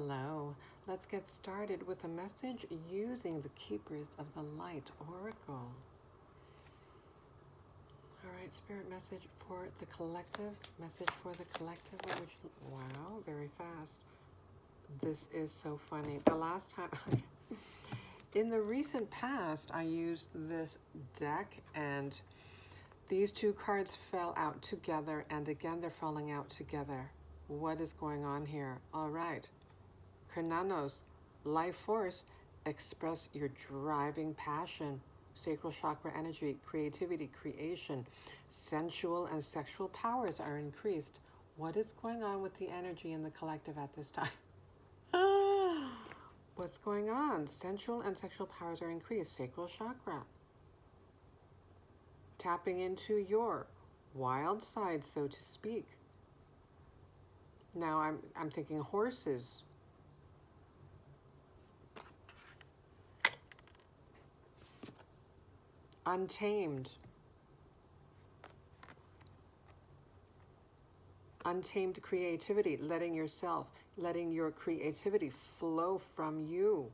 Hello. Let's get started with a message using the Keepers of the Light Oracle. All right, Spirit message for the collective. Message for the collective. What would you, wow, very fast. This is so funny. The last time, in the recent past, I used this deck and these two cards fell out together, and again they're falling out together. What is going on here? All right. Kernanos, life force, express your driving passion. Sacral chakra energy, creativity, creation, sensual and sexual powers are increased. What is going on with the energy in the collective at this time? What's going on? Sensual and sexual powers are increased. Sacral chakra. Tapping into your wild side, so to speak. Now I'm thinking horses. Untamed. Untamed creativity, letting your creativity flow from you.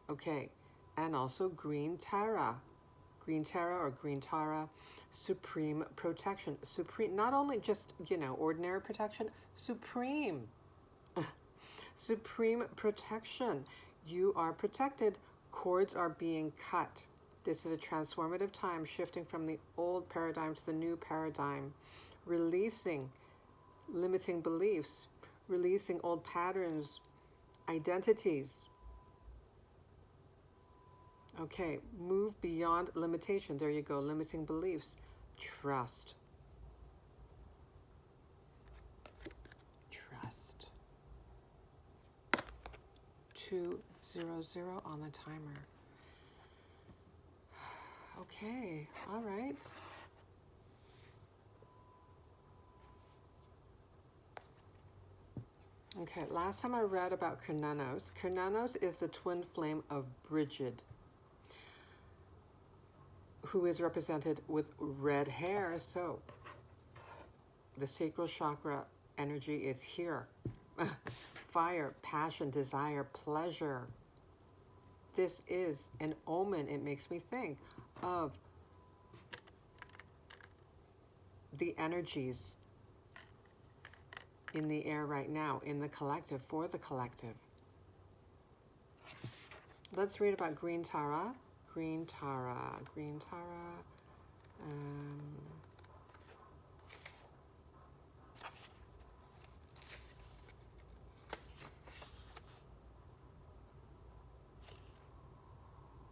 Okay, and also green Tara. Green Tara or green Tara, supreme protection. Supreme, not only just, ordinary protection, supreme. Supreme protection. You are protected. Cords are being cut. This is a transformative time, shifting from the old paradigm to the new paradigm, releasing limiting beliefs, releasing old patterns, identities. Okay, move beyond limitation. There you go, limiting beliefs. Trust. Trust. 200 on the timer. Okay, all right. Okay, last time I read about Kernanos. Kernanos is the twin flame of Brigid, who is represented with red hair. So the sacral chakra energy is here. Fire, passion, desire, pleasure. This is an omen. It makes me think of the energies in the air right now, in the collective, for the collective. Let's read about green Tara. Green Tara. Green Tara.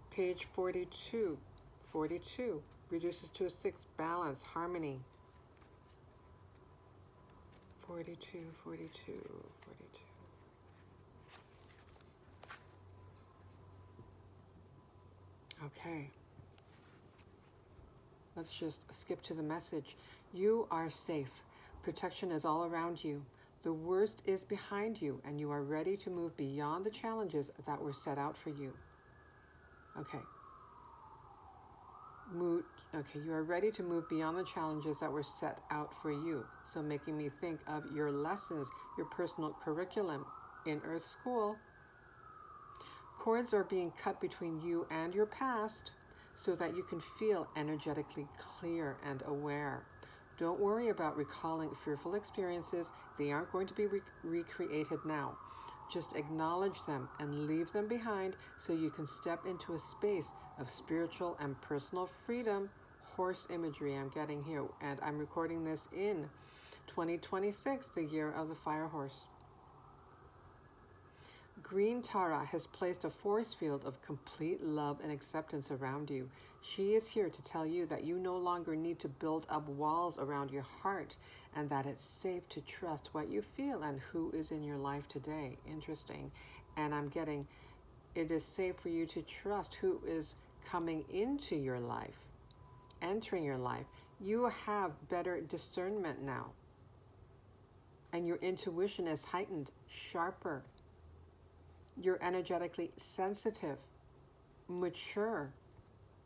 Page 42. 42 reduces to a 6, balance, harmony. 42, 42, 42. Okay. Let's just skip to the message. You are safe. Protection is all around you. The worst is behind you, and you are ready to move beyond the challenges that were set out for you. Okay. You are ready to move beyond the challenges that were set out for you. So making me think of your lessons, your personal curriculum in Earth School. Cords are being cut between you and your past so that you can feel energetically clear and aware. Don't worry about recalling fearful experiences. They aren't going to be recreated now. Just acknowledge them and leave them behind so you can step into a space of spiritual and personal freedom. Horse imagery I'm getting here, and I'm recording this in 2026, the year of the fire horse. Green Tara has placed a force field of complete love and acceptance around you. She is here to tell you that you no longer need to build up walls around your heart, and that it's safe to trust what you feel and who is in your life today. Interesting. And I'm getting, it is safe for you to trust who is coming into your life, entering your life. You have better discernment now, and your intuition is heightened, sharper. You're energetically sensitive, mature,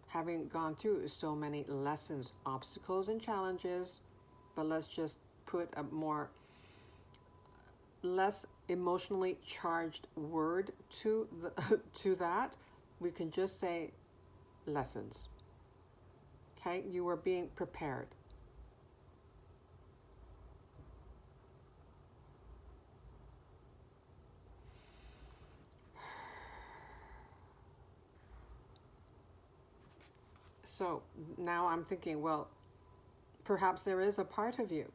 having gone through so many lessons, obstacles, and challenges. But let's just put a less emotionally charged word to to that, we can just say lessons. Okay, you are being prepared. So now I'm thinking, well, perhaps there is a part of you,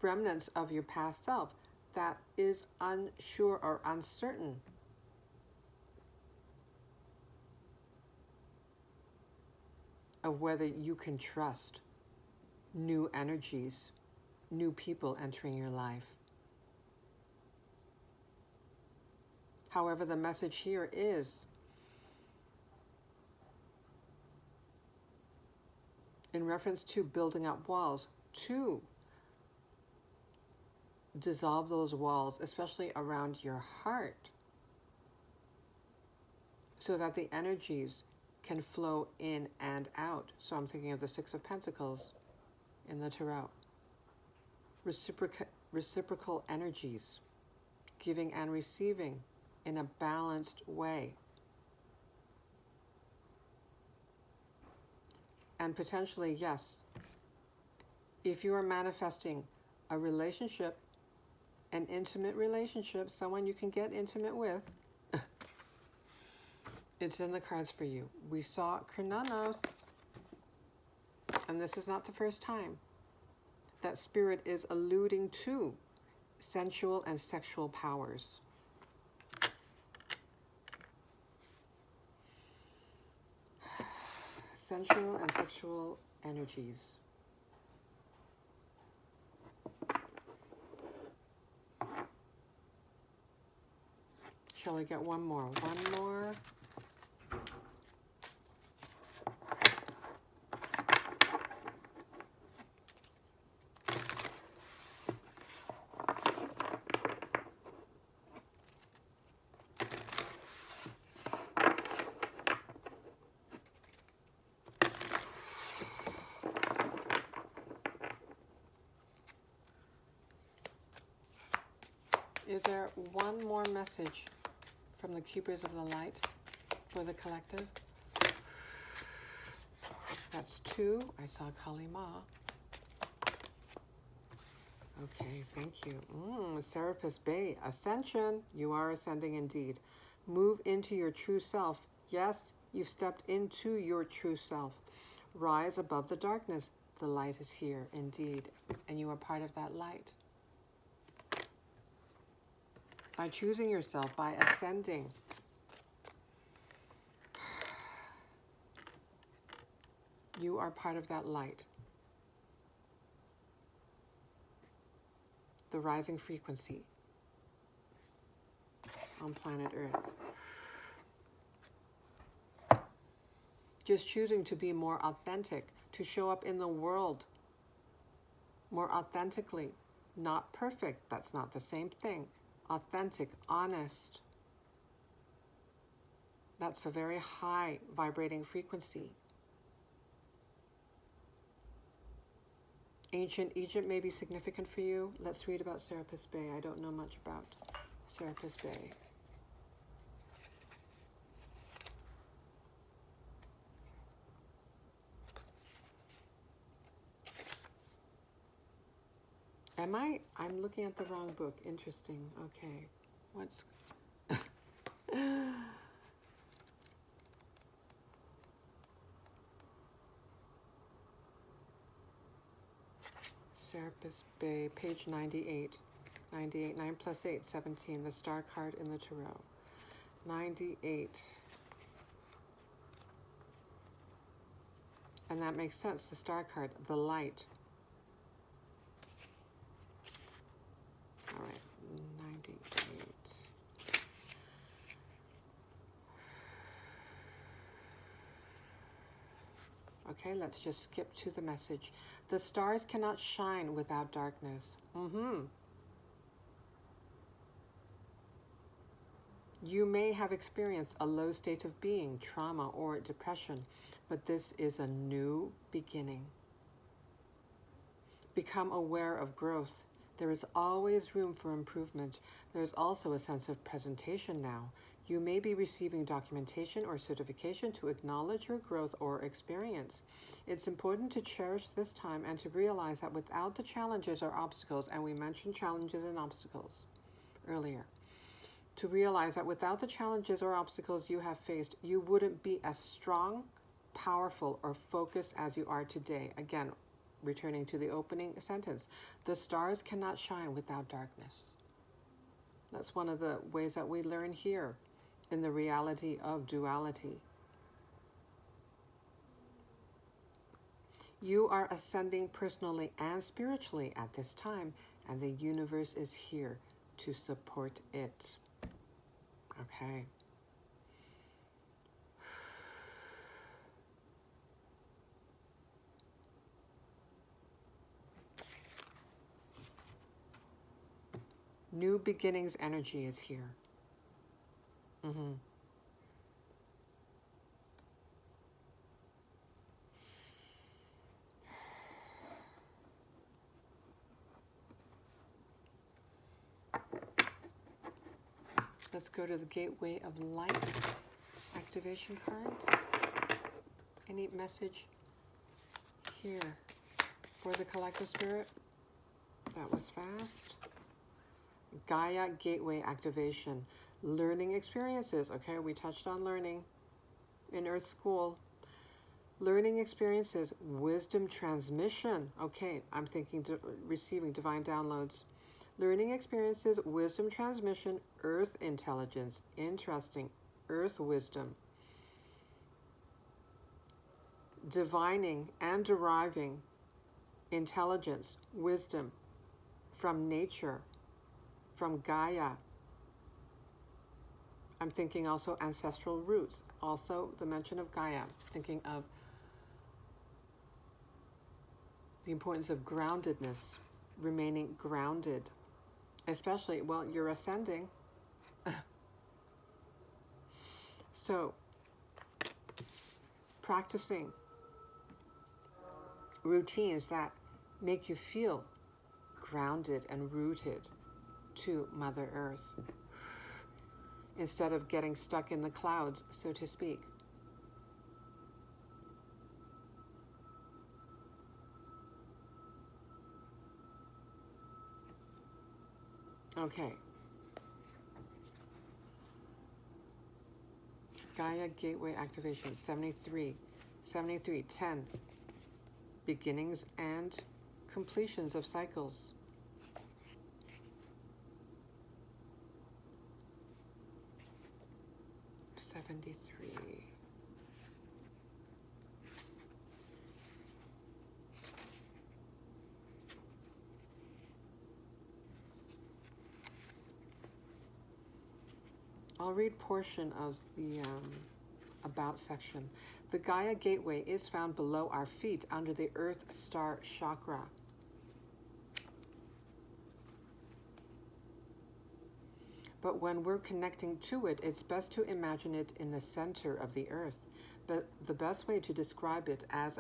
remnants of your past self, that is unsure or uncertain of whether you can trust new energies, new people entering your life. However, the message here is, in reference to building up walls, to dissolve those walls, especially around your heart, so that the energies can flow in and out. So I'm thinking of the Six of Pentacles in the Tarot. Reciprocal energies, giving and receiving in a balanced way. And potentially, yes, if you are manifesting a relationship, an intimate relationship, someone you can get intimate with, it's in the cards for you. We saw Kronos, and this is not the first time that Spirit is alluding to sensual and sexual powers. Sensual and sexual energies. Shall we get one more? One more. Is there one more message from the Keepers of the Light for the collective? That's two. I saw Kali Ma. Okay, thank you. Serapis Bay. Ascension. You are ascending indeed. Move into your true self. Yes, you've stepped into your true self. Rise above the darkness. The light is here indeed, and you are part of that light. By choosing yourself, by ascending, you are part of that light. The rising frequency on planet Earth. Just choosing to be more authentic, to show up in the world more authentically. Not perfect, that's not the same thing. Authentic, honest. That's a very high vibrating frequency. Ancient Egypt may be significant for you. Let's read about Serapis Bay. I don't know much about Serapis Bay. I'm looking at the wrong book. Interesting. Okay. What's... Serapis Bay, page 98. 98, 9 plus 8, 17. The star card in the Tarot. 98. And that makes sense. The star card, the light. All right, 98. Okay, let's just skip to the message. The stars cannot shine without darkness. You may have experienced a low state of being, trauma, or depression, but this is a new beginning. Become aware of growth. There is always room for improvement. There is also a sense of presentation now. You may be receiving documentation or certification to acknowledge your growth or experience. It's important to cherish this time and to realize that without the challenges or obstacles, and we mentioned challenges and obstacles earlier, to realize that without the challenges or obstacles you have faced, you wouldn't be as strong, powerful, or focused as you are today. Again, returning to the opening sentence, the stars cannot shine without darkness. That's one of the ways that we learn here in the reality of duality. You are ascending personally and spiritually at this time, and the universe is here to support it. Okay. New beginnings energy is here. Let's go to the Gateway of Light activation cards. Any message here for the collective spirit? That was fast. Gaia Gateway activation. Learning experiences. Okay, we touched on learning in Earth School. Learning experiences. Wisdom transmission. Okay, I'm thinking receiving divine downloads. Learning experiences, wisdom transmission, earth intelligence. Interesting. Earth wisdom. Divining and deriving intelligence, wisdom from nature, from Gaia. I'm thinking also ancestral roots. Also the mention of Gaia. Thinking of the importance of groundedness, remaining grounded. Especially, well, you're ascending. So, practicing routines that make you feel grounded and rooted to Mother Earth, instead of getting stuck in the clouds, so to speak. Okay. Gaia Gateway activation 73, 10. Beginnings and completions of cycles. 73. I'll read portion of the About section. The Gaia Gateway is found below our feet under the Earth Star Chakra. But when we're connecting to it, it's best to imagine it in the center of the Earth. But the best way to describe it as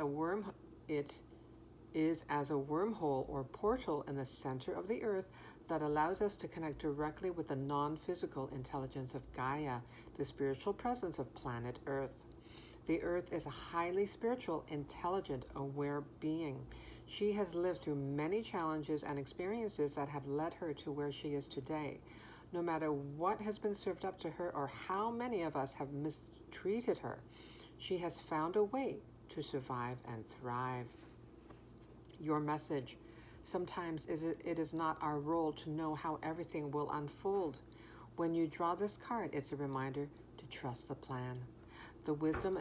is as a wormhole or portal in the center of the Earth that allows us to connect directly with the non-physical intelligence of Gaia, the spiritual presence of planet Earth. The Earth is a highly spiritual, intelligent, aware being. She has lived through many challenges and experiences that have led her to where she is today. No matter what has been served up to her or how many of us have mistreated her, she has found a way to survive and thrive. Your message. Sometimes it is not our role to know how everything will unfold. When you draw this card, it's a reminder to trust the plan. The wisdom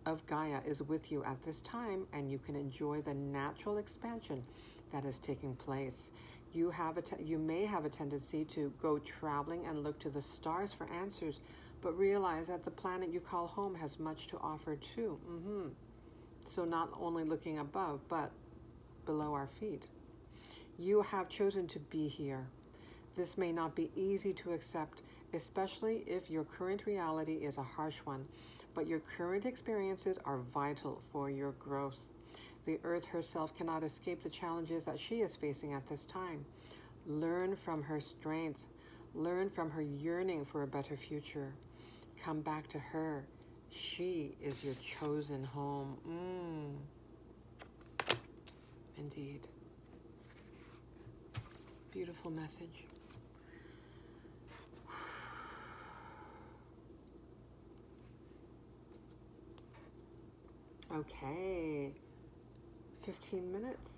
of Gaia is with you at this time, and you can enjoy the natural expansion that is taking place. You may have a tendency to go traveling and look to the stars for answers, but realize that the planet you call home has much to offer too. So not only looking above, but below our feet. You have chosen to be here. This may not be easy to accept, especially if your current reality is a harsh one, but your current experiences are vital for your growth. The Earth herself cannot escape the challenges that she is facing at this time. Learn from her strength. Learn from her yearning for a better future. Come back to her. She is your chosen home. Indeed. Beautiful message. Okay. 15 minutes.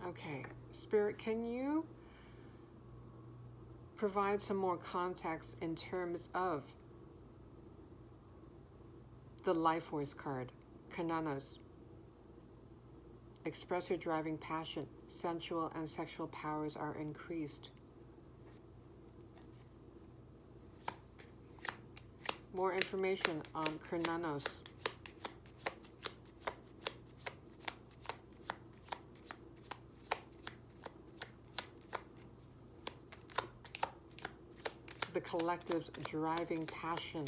Okay, Spirit, can you provide some more context in terms of the Life Force card, Kananos? Express your driving passion. Sensual and sexual powers are increased. More information on Kananos. The collective's driving passion.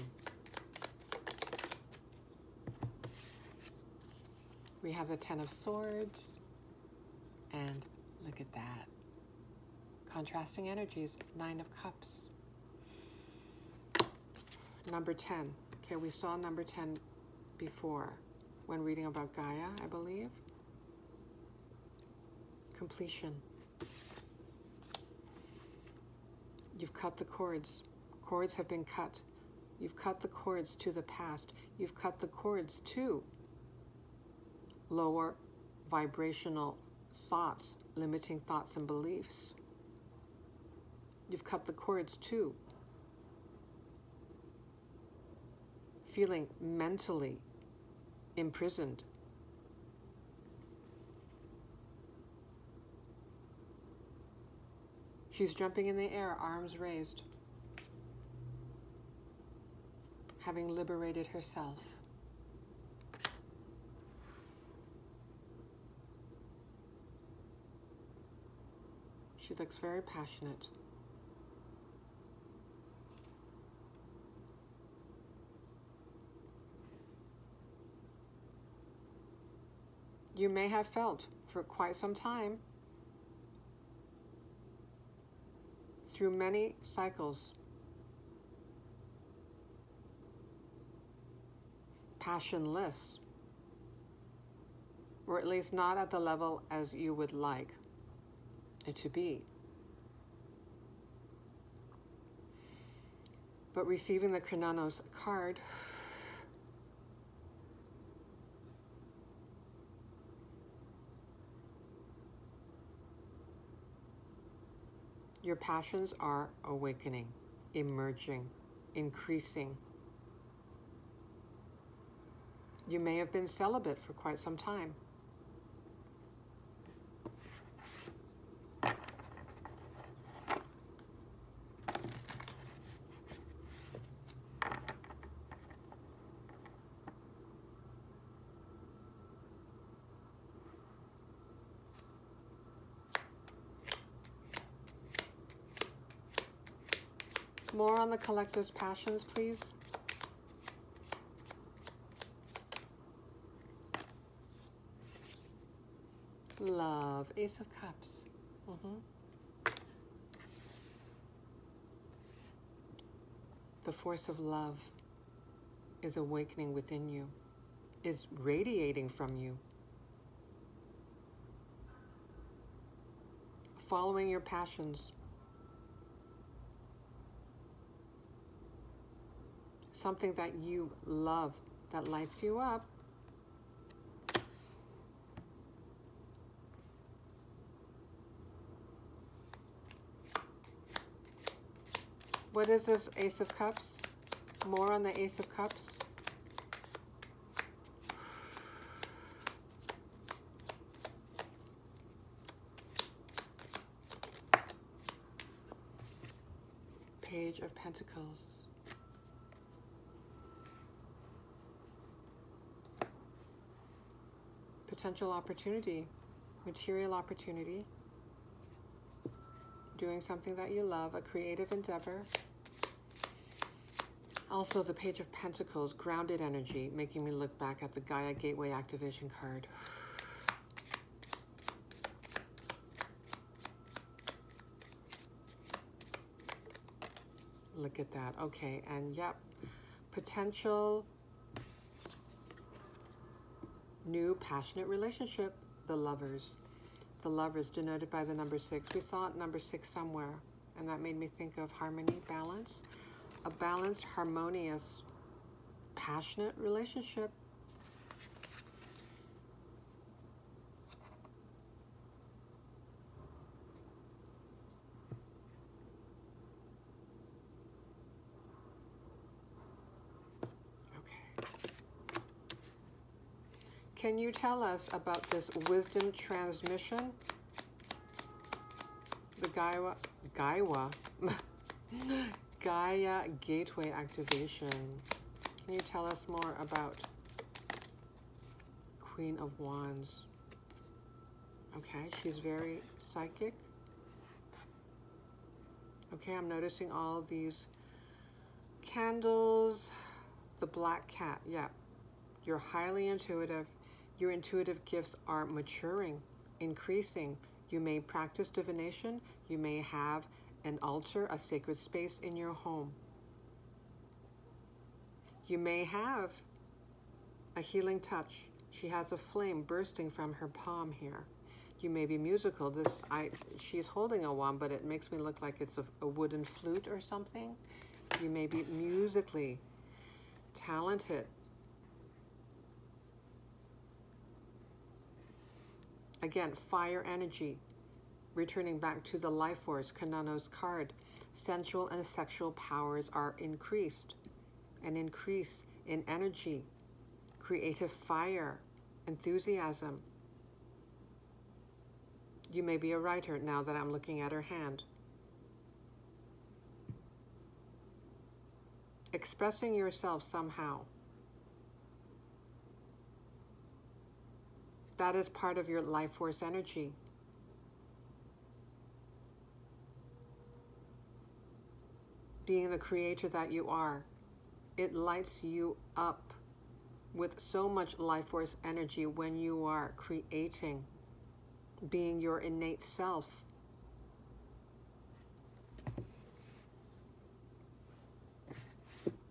We have the Ten of Swords, and look at that. Contrasting energies, Nine of Cups. Number 10. Okay, we saw number 10 before when reading about Gaia, I believe. Completion. You've cut the cords. Cords have been cut. You've cut the cords to the past. You've cut the cords to lower vibrational thoughts, limiting thoughts and beliefs. You've cut the cords to feeling mentally imprisoned. She's jumping in the air, arms raised, having liberated herself. She looks very passionate. You may have felt for quite some time, through many cycles, passionless, or at least not at the level as you would like it to be. But receiving the Kananos card, your passions are awakening, emerging, increasing. You may have been celibate for quite some time. More on the collective's passions, please. Love, Ace of Cups. The force of love is awakening within you, is radiating from you. Following your passions. Something that you love, that lights you up. What is this Ace of Cups? More on the Ace of Cups. Page of Pentacles. Potential opportunity, material opportunity, doing something that you love, a creative endeavor. Also, the Page of Pentacles, grounded energy, making me look back at the Gaia Gateway activation card. Look at that. Okay, and yep, potential new passionate relationship, the Lovers. The Lovers, denoted by the number 6. We saw number 6 somewhere, and that made me think of harmony, balance. A balanced, harmonious, passionate relationship. Okay. Can you tell us about this wisdom transmission? The Gaia Gateway activation. Can you tell us more about Queen of Wands? Okay, she's very psychic. Okay, I'm noticing all these candles. The black cat, yeah. You're highly intuitive. Your intuitive gifts are maturing, increasing. You may practice divination. You may have an altar, a sacred space in your home. You may have a healing touch. She has a flame bursting from her palm here. You may be musical. She's holding a wand, but it makes me look like it's a wooden flute or something. You may be musically talented. Again, fire energy. Returning back to the life force, Kanano's card. Sensual and sexual powers are increased. An increase in energy, creative fire, enthusiasm. You may be a writer now that I'm looking at her hand. Expressing yourself somehow. That is part of your life force energy. Being the creator that you are, it lights you up with so much life force energy when you are creating, being your innate self.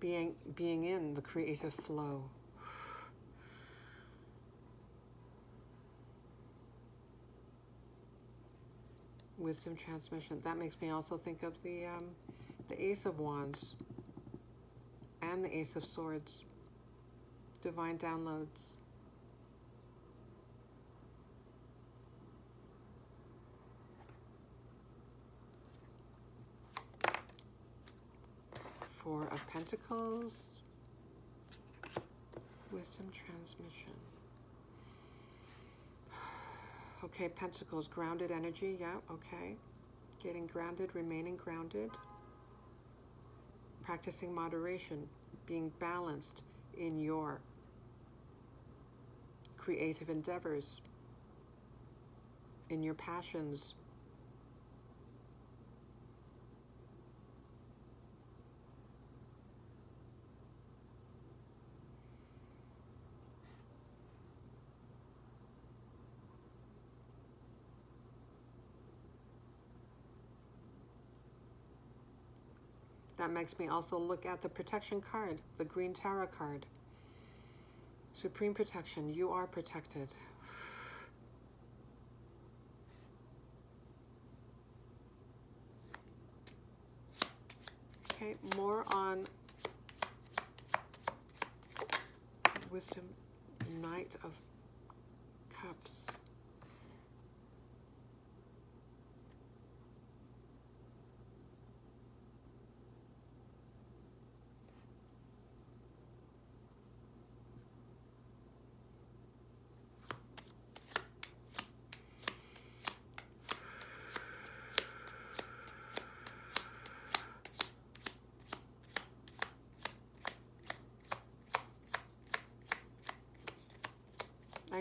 Being in the creative flow. Wisdom transmission. That makes me also think of the Ace of Wands and the Ace of Swords. Divine downloads. Four of Pentacles. Wisdom transmission. Okay, Pentacles, grounded energy, yeah, okay. Getting grounded, remaining grounded. Practicing moderation, being balanced in your creative endeavors, in your passions. That makes me also look at the protection card, the green tarot card. Supreme protection, you are protected. Okay, more on wisdom, Knight of Cups.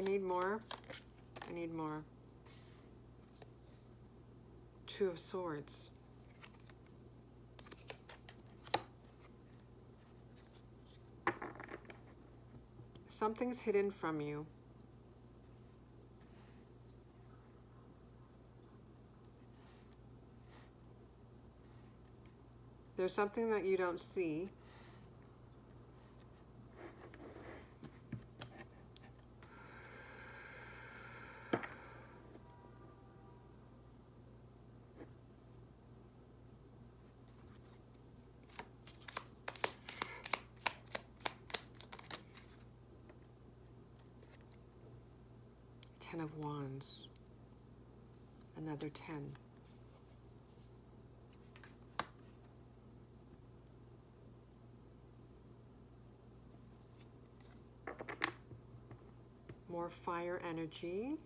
I need more. I need more. Two of Swords. Something's hidden from you. There's something that you don't see. Ten of Wands. Another 10. More fire energy.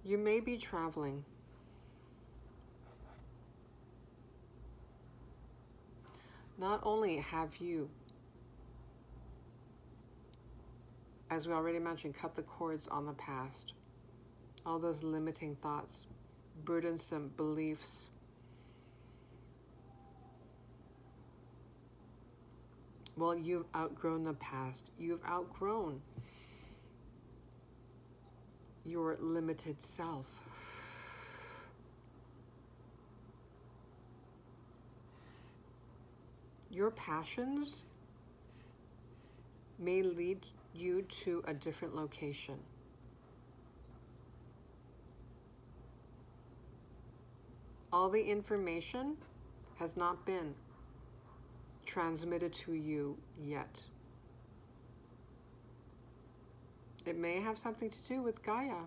You may be traveling. Not only have you, as we already mentioned, cut the cords on the past, all those limiting thoughts, burdensome beliefs, well, you've outgrown the past. You've outgrown your limited self. Your passions may lead you to a different location. All the information has not been transmitted to you yet. It may have something to do with Gaia.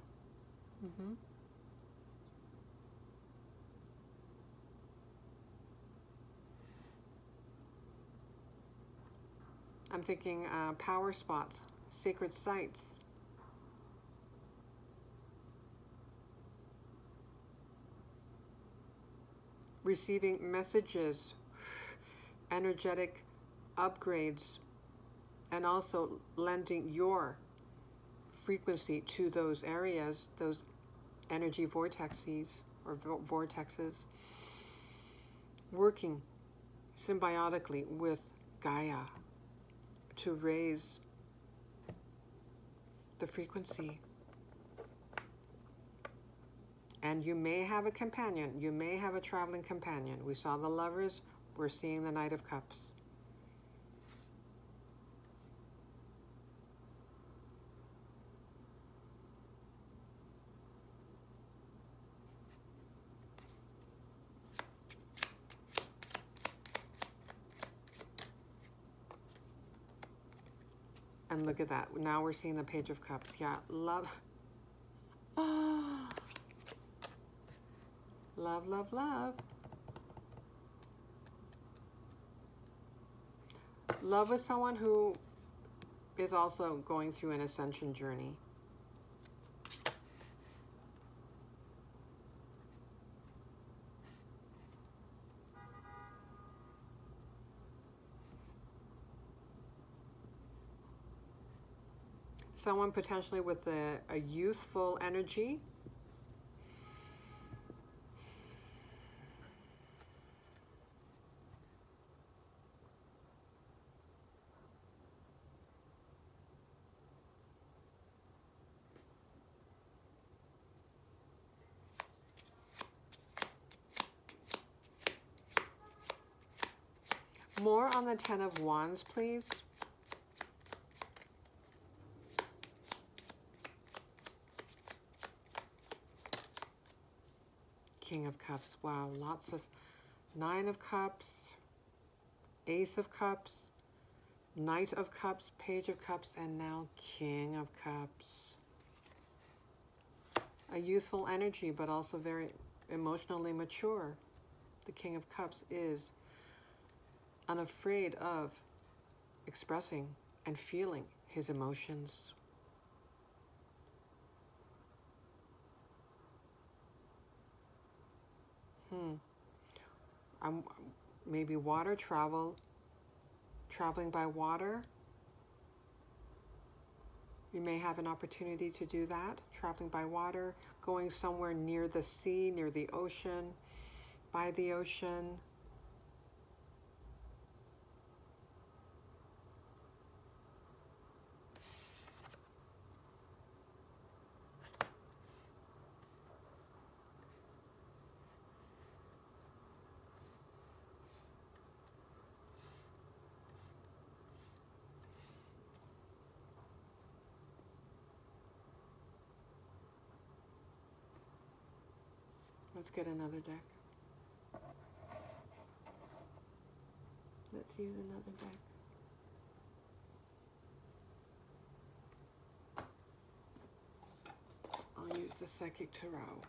I'm thinking power spots, sacred sites. Receiving messages, energetic upgrades, and also lending your frequency to those areas, those energy vortexes or vortexes, working symbiotically with Gaia to raise the frequency. And you may have a companion. You may have a traveling companion. We saw the Lovers. We're seeing the Knight of Cups. And look at that. Now we're seeing the Page of Cups. Yeah, love. Love, love, love. Love with someone who is also going through an ascension journey. Someone potentially with a youthful energy. More on the Ten of Wands, please. King of Cups. Wow, lots of Nine of Cups, Ace of Cups, Knight of Cups, Page of Cups, and now King of Cups. a youthful energy, but also very emotionally mature. The King of Cups is unafraid of expressing and feeling his emotions. Maybe water traveling by water. You may have an opportunity to do that, traveling by water, going somewhere near the sea, near the ocean, by the ocean. Let's get another deck. Let's use another deck. I'll use the Psychic Tarot.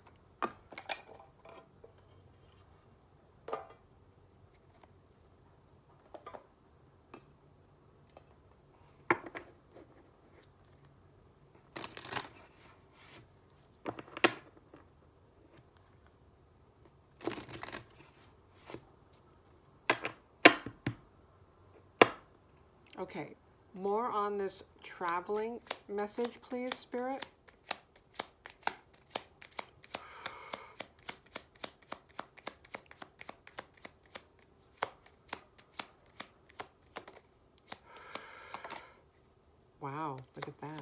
Okay, more on this traveling message, please, Spirit. Wow, look at that.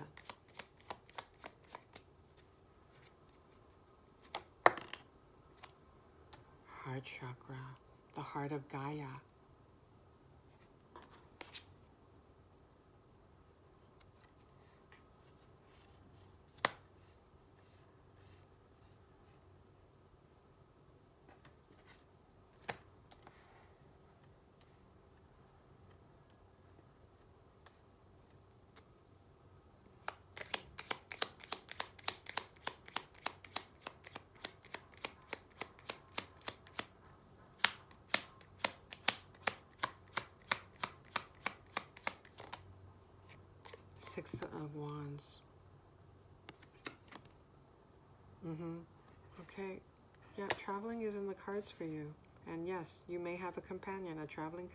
Heart chakra, the heart of Gaia. Six of Wands. Okay. Yeah, traveling is in the cards for you. And yes, you may have a companion, a traveling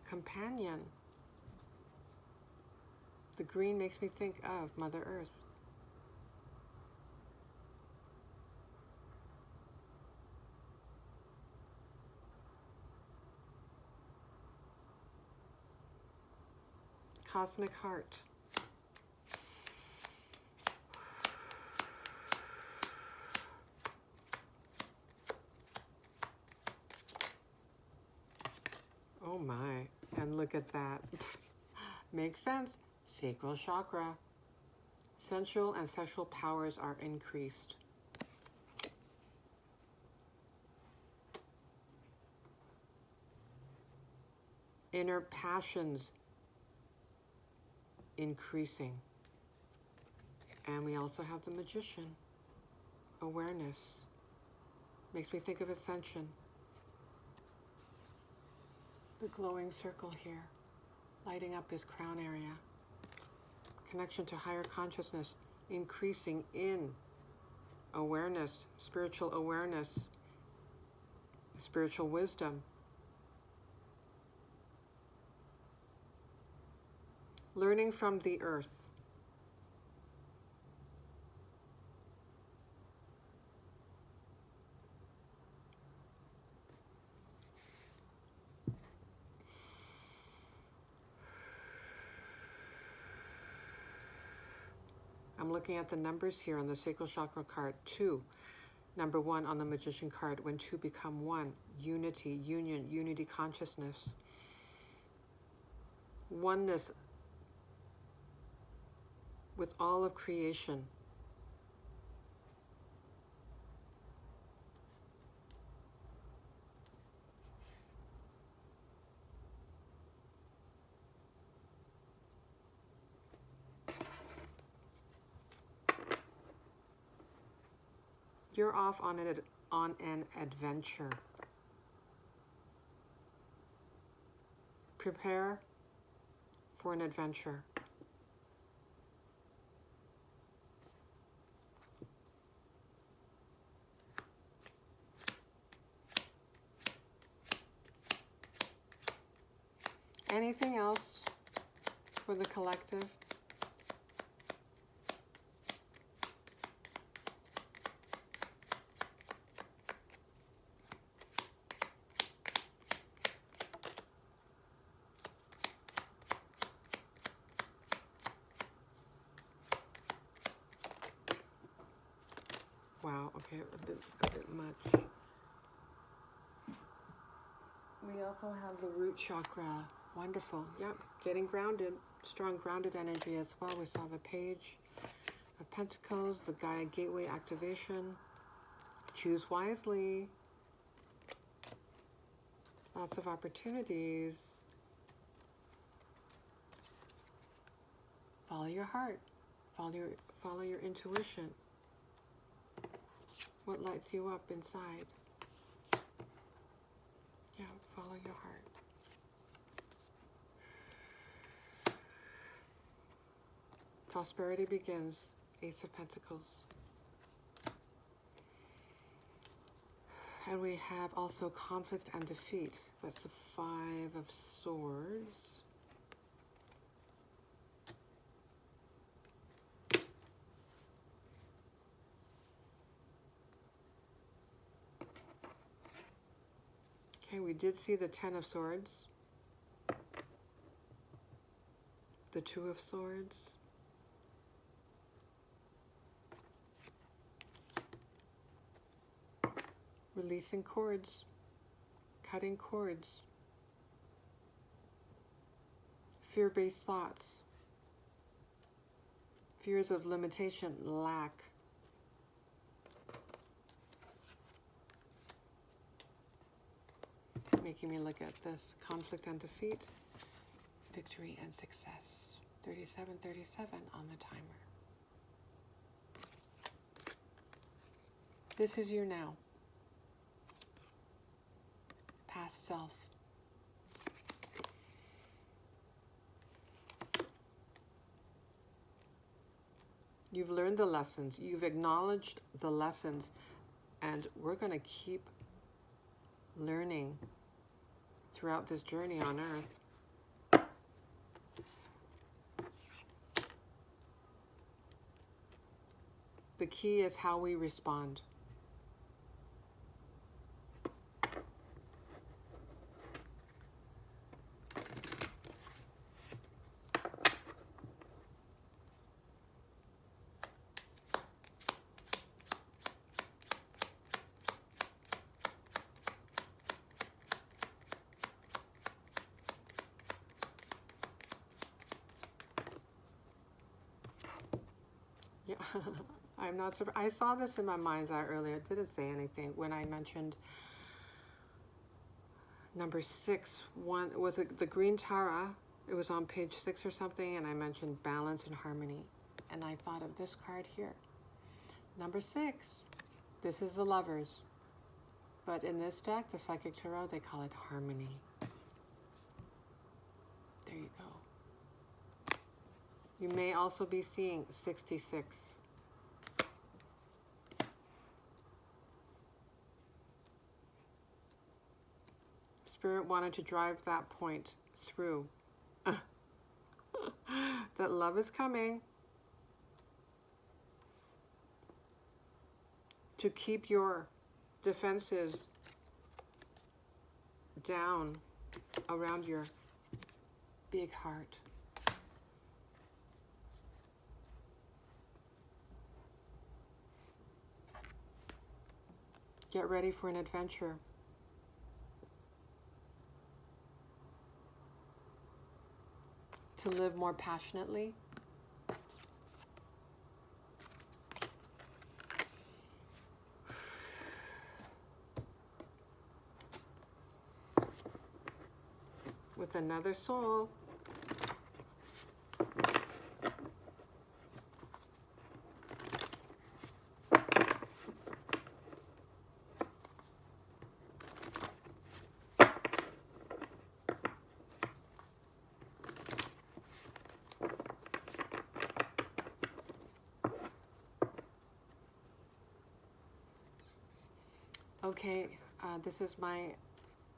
companion. The green makes me think of Mother Earth. Cosmic heart. Oh my, and look at that. Makes sense. Sacral chakra. Sensual and sexual powers are increased. Inner passions increasing. And we also have the Magician. Awareness. Makes me think of ascension. The glowing circle here, lighting up his crown area. Connection to higher consciousness, increasing in awareness, spiritual wisdom. Learning from the earth. I'm looking at the numbers here on the Sacral Chakra card. 2, number 1 on the Magician card. When 2 become 1, unity, union, unity consciousness. Oneness with all of creation. You're off on an adventure. Prepare for an adventure. Anything else for the collective? Wow, okay, a bit much. We also have the root chakra. Wonderful. Yep, getting grounded. Strong grounded energy as well. We saw the Page of Pentacles, the Gaia Gateway activation. Choose wisely. Lots of opportunities. Follow your heart. Follow your intuition. What lights you up inside? Yeah, follow your heart. Prosperity begins. Ace of Pentacles. And we have also conflict and defeat. That's the Five of Swords. Okay, we did see the Ten of Swords. The Two of Swords. Releasing cords. Cutting cords. Fear-based thoughts. Fears of limitation, lack. Making me look at this. Conflict and defeat. Victory and success. 37:37 on the timer. This is your now. Past self. You've learned the lessons. You've acknowledged the lessons. And we're going to keep learning throughout this journey on Earth. The key is how we respond. Yeah, I'm not surprised. I saw this in my mind's eye earlier. It didn't say anything when I mentioned number 6. Was it the Green Tara? It was on page 6 or something, and I mentioned balance and harmony. And I thought of this card here. Number 6. This is the Lovers. But in this deck, the Psychic Tarot, they call it harmony. There you go. You may also be seeing 66. Spirit wanted to drive that point through. That love is coming. To keep your defenses down around your big heart. Get ready for an adventure. To live more passionately. With another soul. Okay, this is my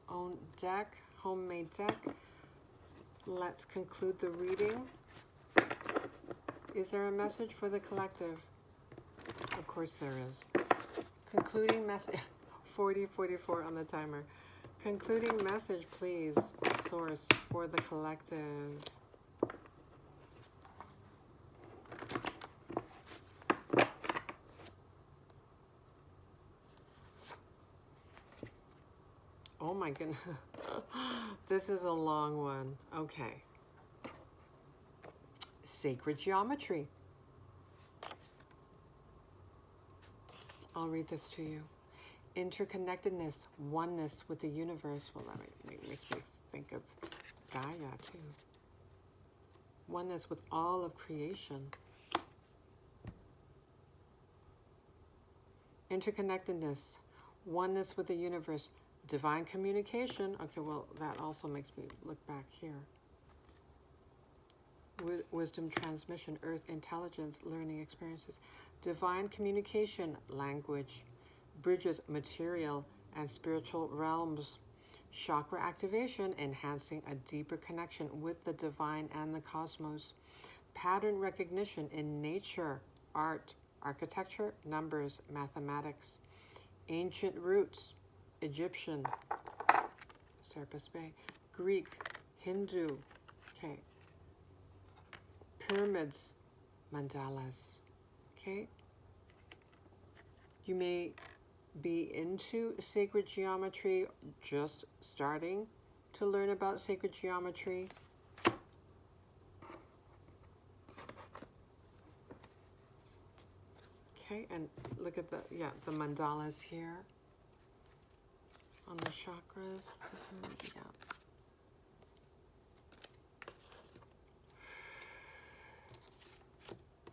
own deck, homemade deck. Let's conclude the reading. Is there a message for the collective? Of course there is. Concluding message, 40:44 on the timer. Concluding message, please, Source, for the collective. Oh my goodness. This is a long one. Okay. Sacred geometry. I'll read this to you. Interconnectedness, oneness with the universe. Well, that makes me think of Gaia, too. Oneness with all of creation. Interconnectedness, oneness with the universe, divine communication. Okay, well, that also makes me look back here. Wisdom transmission, earth intelligence, learning experiences. Divine communication, language, bridges material and spiritual realms. Chakra activation, enhancing a deeper connection with the divine and the cosmos. Pattern recognition in nature, art, architecture, numbers, mathematics. Ancient roots, Egyptian, Serapis Bay, Greek, Hindu, okay. Pyramids, mandalas, okay. You may be into sacred geometry, just starting to learn about sacred geometry. Okay, and look at the mandalas here on the chakras. Yeah.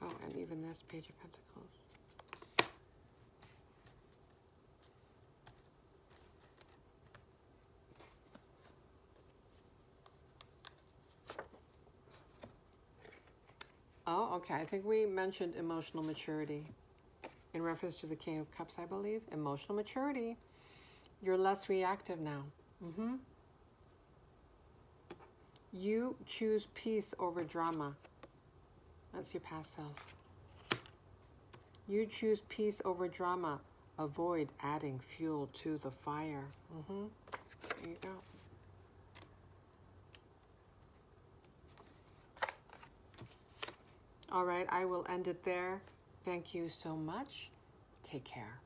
Oh, and even this Page of Pentacles. Oh, okay. I think we mentioned emotional maturity in reference to the King of Cups, I believe. Emotional maturity. You're less reactive now. You choose peace over drama. That's your past self. You choose peace over drama. Avoid adding fuel to the fire. There you go. All right, I will end it there. Thank you so much. Take care.